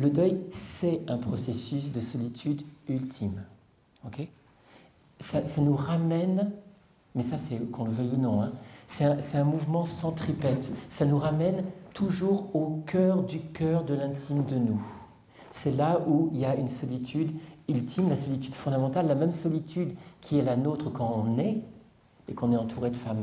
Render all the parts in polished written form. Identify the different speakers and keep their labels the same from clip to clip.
Speaker 1: Le deuil, c'est un processus de solitude ultime. Okay, ça nous ramène, mais ça c'est qu'on le veuille ou non, hein, c'est un mouvement centripète. Ça nous ramène toujours au cœur de l'intime de nous. C'est là où il y a une solitude ultime, la solitude fondamentale, la même solitude qui est la nôtre quand on naît, et qu'on est entouré de femmes,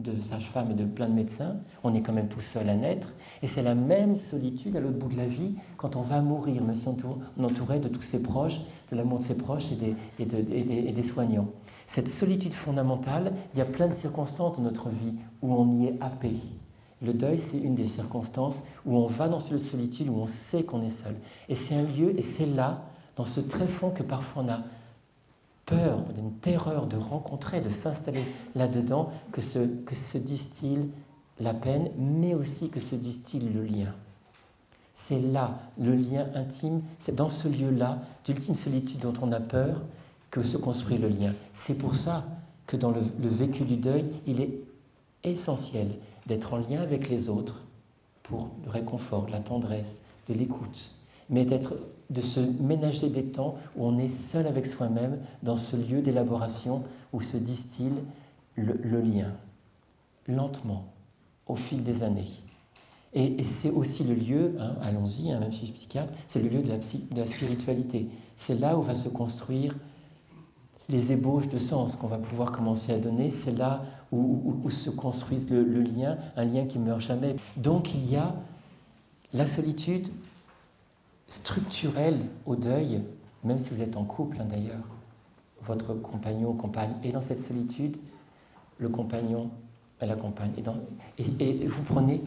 Speaker 1: de sages-femmes et de plein de médecins, on est quand même tout seul à naître, et c'est la même solitude à l'autre bout de la vie quand on va mourir, même si on est entouré de tous ses proches, de l'amour de ses proches et des soignants. Cette solitude fondamentale, il y a plein de circonstances dans notre vie où on y est happé. Le deuil, c'est une des circonstances où on va dans cette solitude, où on sait qu'on est seul. Et c'est un lieu, et c'est là, dans ce tréfonds que parfois on a peur, d'une terreur de rencontrer, de s'installer là-dedans, que se distille la peine, mais aussi que se distille le lien. C'est là, le lien intime, c'est dans ce lieu-là, d'ultime solitude dont on a peur, que se construit le lien. C'est pour ça que dans le vécu du deuil, il est essentiel d'être en lien avec les autres pour le réconfort, de la tendresse, de l'écoute, mais de se ménager des temps où on est seul avec soi-même dans ce lieu d'élaboration où se distille le lien, lentement, au fil des années. Et c'est aussi le lieu, hein, allons-y, hein, même si je suis psychiatre, c'est le lieu de la spiritualité. C'est là où va se construire les ébauches de sens qu'on va pouvoir commencer à donner, c'est là où se construise le lien, un lien qui ne meurt jamais. Donc il y a la solitude structurelle au deuil, même si vous êtes en couple hein, d'ailleurs, votre compagnon ou compagne est dans cette solitude, le compagnon, la compagne est dans... Et vous prenez...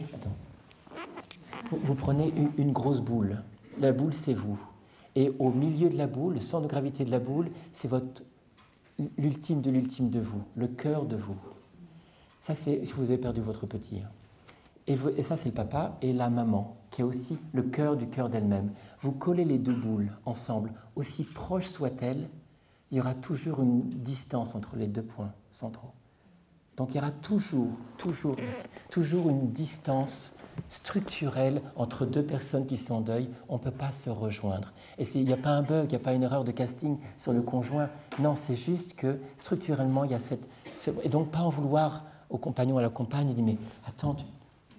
Speaker 1: Vous prenez une grosse boule. La boule, c'est vous. Et au milieu de la boule, le centre de gravité de la boule, c'est l'ultime de vous, le cœur de vous. Ça, c'est si vous avez perdu votre petit. Et ça, c'est le papa et la maman, qui est aussi le cœur du cœur d'elle-même. Vous collez les deux boules ensemble, aussi proches soient-elles, il y aura toujours une distance entre les deux points centraux. Donc il y aura toujours une distance structurelle entre deux personnes qui sont en deuil. On ne peut pas se rejoindre. Et il n'y a pas un bug, il n'y a pas une erreur de casting sur le conjoint. Non, c'est juste que structurellement, il y a et donc pas en vouloir au compagnon ou à la compagne, il dit mais attends,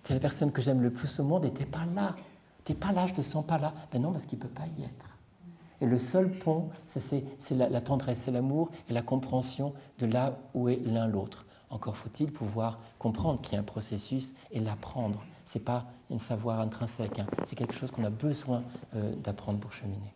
Speaker 1: tu es la personne que j'aime le plus au monde et tu n'es pas là. Tu n'es pas là, je ne te sens pas là. Ben non, parce qu'il ne peut pas y être. Et le seul pont, c'est la tendresse, c'est l'amour et la compréhension de là où est l'un l'autre. Encore faut-il pouvoir comprendre qu'il y a un processus et l'apprendre. Ce n'est pas un savoir intrinsèque, hein. C'est quelque chose qu'on a besoin d'apprendre pour cheminer.